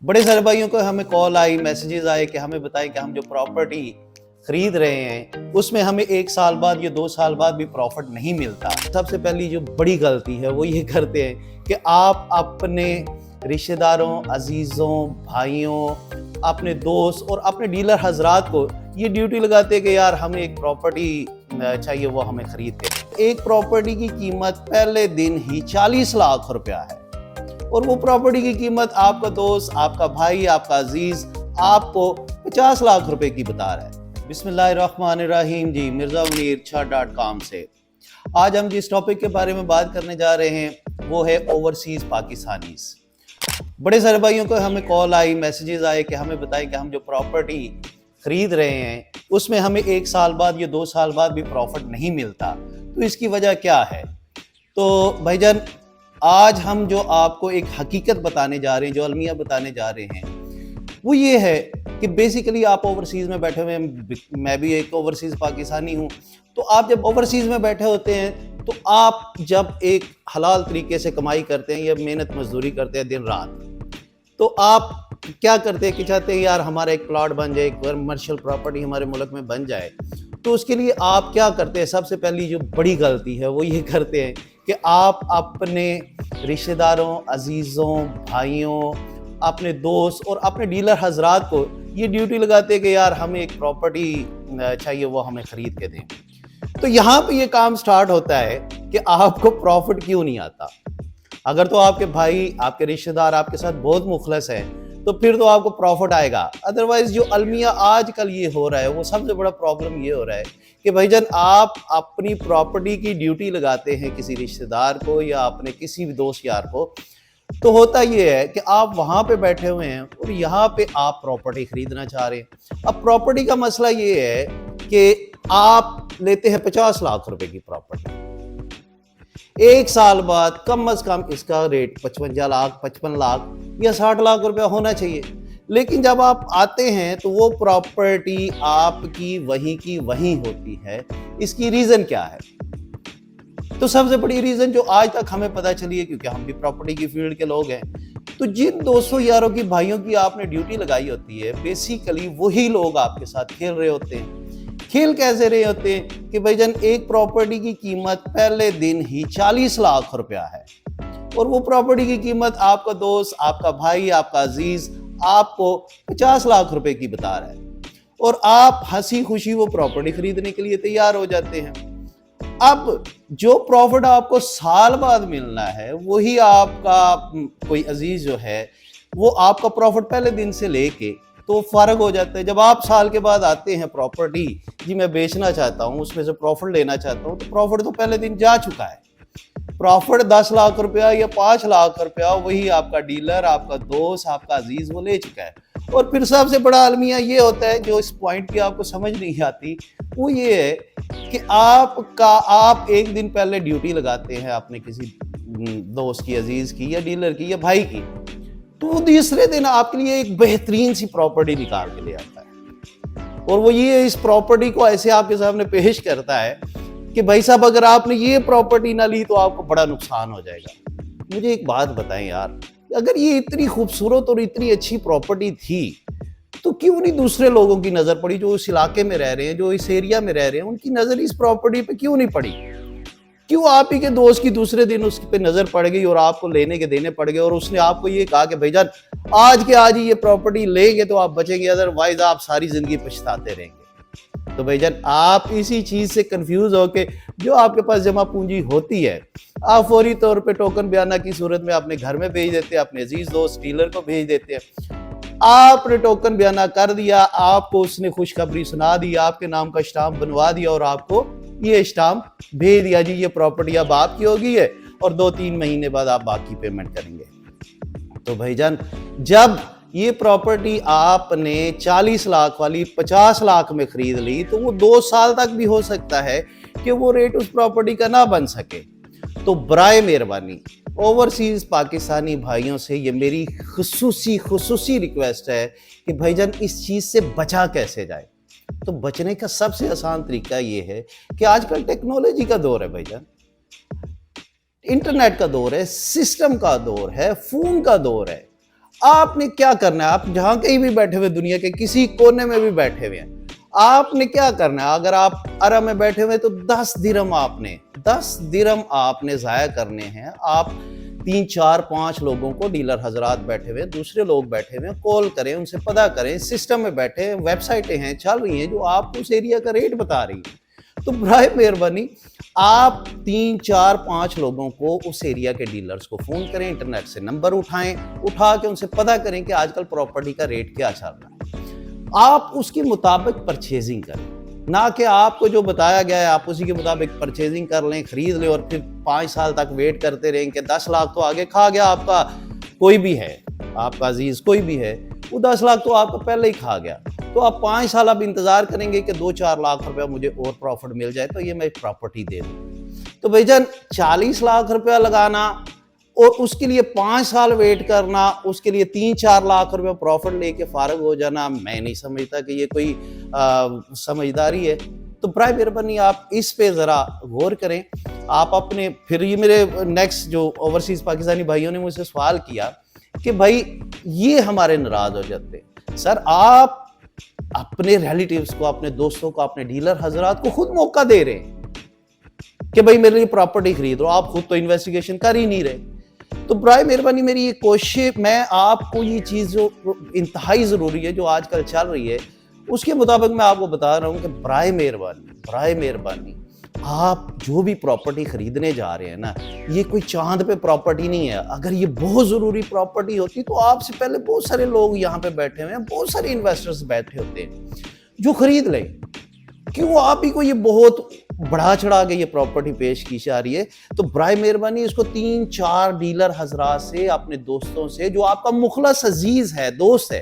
बड़े सारे भाइयों को हमें कॉल आई, मैसेजेस आए कि हमें बताएं कि हम जो प्रॉपर्टी खरीद रहे हैं उसमें हमें 1 साल बाद या 2 साल बाद भी प्रॉफिट नहीं मिलता। सबसे पहली जो बड़ी गलती है वो ये करते हैं कि आप अपने रिश्तेदारों, अजीज़ों, भाइयों, अपने दोस्त और अपने डीलर हजरात को ये ड्यूटी लगाते हैं कि यार हमें एक प्रॉपर्टी चाहिए, वो हमें खरीद के। एक प्रॉपर्टी की कीमत पहले दिन ही 40 लाख रुपया है और वो प्रॉपर्टी की कीमत आपका दोस्त, आपका भाई, आपका अजीज आपको 50 लाख रुपए की बता रहा है। बिस्मिल्लाहिर्रहमानिर्रहीम जी, मिर्जा मुनीर Cha.com से आज हम जिस टॉपिक के बारे में बात करने जा रहे हैं वो है ओवरसीज पाकिस्तानीज। बड़े सारे भाइयों को हमें कॉल आई, मैसेजेस आए कि हमें बताएं कि हम जो प्रॉपर्टी खरीद रहे हैं उसमें हमें 1 साल बाद या 2 साल बाद भी प्रॉफिट नहीं मिलता, तो इसकी वजह क्या है। तो भाईजान, आज हम जो आपको एक हकीकत बताने जा रहे हैं, जो अलमिया बताने जा रहे हैं, वो ये है कि बेसिकली आप ओवरसीज़ में बैठे हुए हैं, मैं भी एक ओवरसीज़ पाकिस्तानी हूँ। तो आप जब ओवरसीज़ में बैठे होते हैं तो आप जब एक हलाल तरीके से कमाई करते हैं या मेहनत मजदूरी करते हैं दिन रात, तो आप क्या करते हैं कि चाहते हैं यार हमारा एक प्लॉट बन जाए, कमर्शियल प्रॉपर्टी हमारे मुल्क में बन जाए। तो उसके लिए आप क्या करते हैं, सबसे पहली जो बड़ी गलती है वो ये करते हैं कि आप अपने रिश्तेदारों, अजीज़ों, भाइयों, अपने दोस्त और अपने डीलर हजरात को ये ड्यूटी लगाते हैं कि यार हमें एक प्रॉपर्टी चाहिए, वो हमें खरीद के दें। तो यहाँ पे ये काम स्टार्ट होता है कि आपको प्रॉफिट क्यों नहीं आता। अगर तो आपके भाई, आपके रिश्तेदार आपके साथ बहुत मुखलस है तो फिर तो आपको प्रॉफिट आएगा। अदरवाइज जो अलमिया आजकल ये हो रहा है, वो सबसे बड़ा प्रॉब्लम ये हो रहा है कि भाईजान आप अपनी प्रॉपर्टी की ड्यूटी लगाते हैं किसी रिश्तेदार को या अपने किसी भी दोस्त यार को। तो होता ये है कि आप वहां पे बैठे हुए हैं और यहाँ पे आप प्रॉपर्टी खरीदना चाह रहे हैं। अब प्रॉपर्टी का मसला ये है कि आप लेते हैं 50 लाख रुपए की प्रॉपर्टी, 1 साल बाद कम अज कम इसका रेट 55 लाख, 55 लाख या 60 लाख रुपया होना चाहिए। लेकिन जब आप आते हैं तो वो प्रॉपर्टी आपकी वहीं की वहीं होती है। इसकी रीजन क्या है? तो सबसे बड़ी रीजन जो आज तक हमें पता चली है, क्योंकि हम भी प्रॉपर्टी की फील्ड के लोग हैं, तो जिन दोस्तों यारों की, भाइयों की आपने ड्यूटी लगाई होती है, बेसिकली वही लोग आपके साथ खेल रहे होते हैं। खेल कैसे रहे होते हैं कि भाईजान एक प्रॉपर्टी की कीमत पहले दिन ही 40 लाख रुपया है और वो प्रॉपर्टी की कीमत आपका दोस्त, आपका भाई, आपका अजीज आपको 50 लाख रुपए की बता रहा है और आप हंसी खुशी वो प्रॉपर्टी खरीदने के लिए तैयार हो जाते हैं। अब जो प्रॉफिट आपको साल बाद मिलना है वही आपका कोई अजीज जो है वो आपका प्रॉफिट पहले दिन से लेके तो फर्क हो जाता है। जब आप साल के बाद आते हैं प्रॉपर्टी जी मैं बेचना चाहता हूँ, उसमें से प्रॉफिट लेना चाहता हूँ, तो प्रॉफिट तो पहले दिन जा चुका है। प्रॉफिट 10 लाख रुपया या 5 लाख रुपया वही आपका डीलर, आपका दोस्त, आपका अजीज वो ले चुका है। और फिर सबसे बड़ा अलमिया ये होता है, जो इस पॉइंट की आपको समझ नहीं आती, वो ये है कि आप एक दिन पहले ड्यूटी लगाते हैं अपने किसी दोस्त की, अजीज की या डीलर की या भाई की, तो तीसरे दिन आपके लिए एक बेहतरीन सी प्रॉपर्टी निकाल के ले आता है और वो ये इस प्रॉपर्टी को ऐसे आपके सामने पेश करता है कि भाई साहब अगर आपने ये प्रॉपर्टी ना ली तो आपको बड़ा नुकसान हो जाएगा। मुझे एक बात बताएं यार, अगर ये इतनी खूबसूरत और इतनी अच्छी प्रॉपर्टी थी तो क्यों नहीं दूसरे लोगों की नजर पड़ी, जो इस इलाके में रह रहे हैं, जो इस एरिया में रह रहे हैं, उनकी नजर इस प्रॉपर्टी पे क्यों नहीं पड़ी? क्यों आप ही के दोस्त की दूसरे दिन उस पे नजर पड़ गई और आपको लेने के देने पड़ गए और उसने आपको ये कहा कि भाईजान आज के आज ही ये प्रॉपर्टी लेंगे तो आप बचेंगे, अदरवाइज आप सारी जिंदगी पछताते रहेंगे। तो भाईजान आप इसी चीज से कंफ्यूज होके, जो आपके पास जमा पूंजी होती है, आप फौरी तौर पे टोकन बयाना की सूरत में अपने घर में भेज देते हैं, अपने अजीज दोस्त डीलर को भेज देते हैं। आपने टोकन बयाना कर दिया, आपको उसने खुशखबरी सुना दी, आपके नाम का स्टाम्प बनवा दिया और आपको ये स्टाम्प भेज दिया, जी ये प्रॉपर्टी अब आपकी होगी है और 2-3 महीने बाद आप बाकी पेमेंट करेंगे। तो भाईजान जब ये प्रॉपर्टी आपने 40 लाख वाली 50 लाख में खरीद ली तो वो 2 साल तक भी हो सकता है कि वो रेट उस प्रॉपर्टी का ना बन सके। तो बराए मेहरबानी ओवरसीज पाकिस्तानी भाइयों से ये मेरी खुसूसी रिक्वेस्ट है कि भाईजान इस चीज से बचा कैसे जाए। तो बचने का सबसे आसान तरीका ये है कि आजकल टेक्नोलॉजी का दौर है भाईजान, इंटरनेट का दौर है, सिस्टम का दौर है, फोन का दौर है। آپ نے کیا کرنا ہے, آپ جہاں کہیں بھی بیٹھے ہوئے, دنیا کے کسی کونے میں بھی بیٹھے ہوئے ہیں, آپ نے کیا کرنا ہے؟ اگر آپ عرب میں بیٹھے ہوئے تو 10 درہم آپ نے ضائع کرنے ہیں. آپ 3 4 5 لوگوں کو, ڈیلر حضرات بیٹھے ہوئے, دوسرے لوگ بیٹھے ہوئے, کال کریں, ان سے پتہ کریں, سسٹم میں بیٹھے, ویب سائٹیں ہیں چل رہی ہیں جو آپ کو اس ایریا کا ریٹ بتا رہی ہیں. تو برائے مہربانی آپ 3 4 5 لوگوں کو اس ایریا کے ڈیلرز کو فون کریں, انٹرنیٹ سے نمبر اٹھا کے ان سے پتہ کریں کہ آج کل پراپرٹی کا ریٹ کیا چل رہا ہے. آپ اس کے مطابق پرچیزنگ کریں, نہ کہ آپ کو جو بتایا گیا ہے آپ اسی کے مطابق پرچیزنگ کر لیں, خرید لیں اور پھر 5 سال تک ویٹ کرتے رہیں کہ 10 لاکھ تو آگے کھا گیا آپ کا کوئی بھی ہے, آپ کا عزیز کوئی بھی ہے, وہ 10 لاکھ تو آپ کا پہلے ہی کھا گیا. تو آپ 5 سال اب انتظار کریں گے کہ 2 4 لاکھ روپیہ مجھے اور پروفٹ مل جائے تو یہ میں پراپرٹی دے دوں. تو بھائی جان 40 لاکھ روپیہ لگانا اور اس کے لیے 5 سال ویٹ کرنا, اس کے لیے 3 4 لاکھ روپے پروفٹ لے کے فارغ ہو جانا, میں نہیں سمجھتا کہ یہ کوئی سمجھداری ہے. تو برائے مہربانی آپ اس پہ ذرا غور کریں. آپ اپنے پھر یہ میرے نیکسٹ جو اوورسیز پاکستانی بھائیوں نے مجھ سے سوال کیا کہ بھائی یہ ہمارے ناراض ہو جاتے ہیں. سر آپ اپنے ریلیٹیوز کو, اپنے دوستوں کو, اپنے ڈیلر حضرات کو خود موقع دے رہے ہیں کہ بھائی میرے لیے پراپرٹی خرید رہو, آپ خود تو انویسٹیگیشن کر ہی نہیں رہے. تو برائے مہربانی میری یہ کوشش, میں آپ کو یہ چیز جو انتہائی ضروری ہے جو آج کل چل رہی ہے اس کے مطابق میں آپ کو بتا رہا ہوں کہ برائے مہربانی آپ جو بھی پراپرٹی خریدنے جا رہے ہیں نا, یہ کوئی چاند پہ پراپرٹی نہیں ہے. اگر یہ بہت ضروری پراپرٹی ہوتی تو آپ سے پہلے بہت سارے لوگ یہاں پہ بیٹھے ہوئے ہیں, بہت سارے انویسٹرز بیٹھے ہوتے ہیں جو خرید لیں. کیوں آپ ہی کو یہ بہت بڑھا چڑھا کے یہ پراپرٹی پیش کی جا رہی ہے؟ تو برائے مہربانی اس کو 3 4 ڈیلر حضرات سے, اپنے دوستوں سے, جو آپ کا مخلص عزیز ہے, دوست ہے,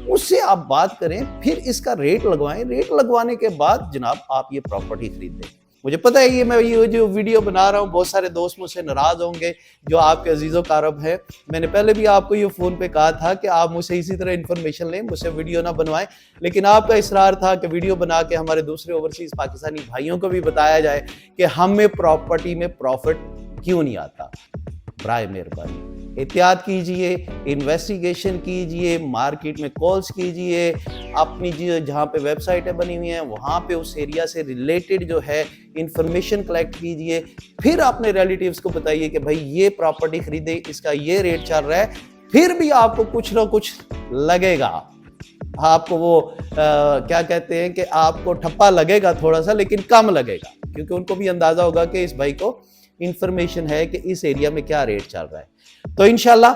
اس سے آپ بات کریں, پھر اس کا ریٹ لگوائیں. ریٹ لگوانے کے بعد جناب آپ یہ پراپرٹی خریدیں. مجھے پتہ ہے میں یہ جو ویڈیو بنا رہا ہوں بہت سارے دوست مجھ سے ناراض ہوں گے جو آپ کے عزیز و اقارب ہیں. میں نے پہلے بھی آپ کو یہ فون پہ کہا تھا کہ آپ مجھ سے اسی طرح انفارمیشن لیں, مجھ سے ویڈیو نہ بنوائیں, لیکن آپ کا اصرار تھا کہ ویڈیو بنا کے ہمارے دوسرے اوورسیز پاکستانی بھائیوں کو بھی بتایا جائے کہ ہمیں پراپرٹی میں پروفٹ کیوں نہیں آتا. برائے مہربانی احتیاط کیجئے, انویسٹیگیشن کیجئے, مارکیٹ میں کالز کیجئے, اپنی جہاں پہ ویب سائٹیں بنی ہوئی ہیں وہاں پہ اس ایریا سے ریلیٹڈ جو ہے انفارمیشن کلیکٹ کیجئے. پھر اپنے ریلیٹیوز کو بتائیے کہ بھائی یہ پراپرٹی خریدے, اس کا یہ ریٹ چل رہا ہے. پھر بھی آپ کو کچھ نہ کچھ لگے گا, آپ کو وہ کیا کہتے ہیں کہ آپ کو ٹھپا لگے گا تھوڑا سا, لیکن کم لگے گا, کیونکہ ان کو بھی اندازہ ہوگا کہ اس بھائی کو انفارمیشن ہے کہ اس ایریا میں کیا ریٹ چل رہا ہے. تو انشاءاللہ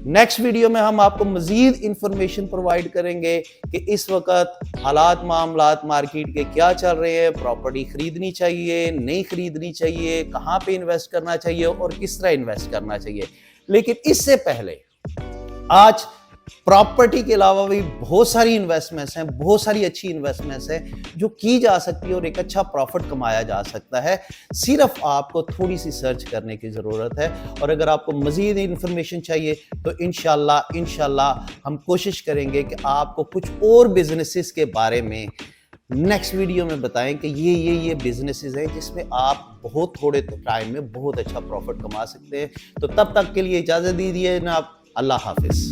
نیکسٹ ویڈیو میں ہم آپ کو مزید انفارمیشن پرووائڈ کریں گے کہ اس وقت حالات معاملات مارکیٹ کے کیا چل رہے ہیں, پراپرٹی خریدنی چاہیے, نہیں خریدنی چاہیے, کہاں پہ انویسٹ کرنا چاہیے اور کس طرح انویسٹ کرنا چاہیے. لیکن اس سے پہلے آج پراپرٹی کے علاوہ بھی بہت ساری انویسٹمنٹس ہیں, بہت ساری اچھی انویسٹمنٹس ہیں جو کی جا سکتی ہے اور ایک اچھا پروفٹ کمایا جا سکتا ہے. صرف آپ کو تھوڑی سی سرچ کرنے کی ضرورت ہے, اور اگر آپ کو مزید انفارمیشن چاہیے تو انشاءاللہ ہم کوشش کریں گے کہ آپ کو کچھ اور بزنسز کے بارے میں نیکسٹ ویڈیو میں بتائیں کہ یہ بزنسز ہیں جس میں آپ بہت تھوڑے ٹائم میں بہت اچھا پروفٹ کما سکتے ہیں. تو تب تک کے لیے اجازت دیجیے جناب, اللہ حافظ.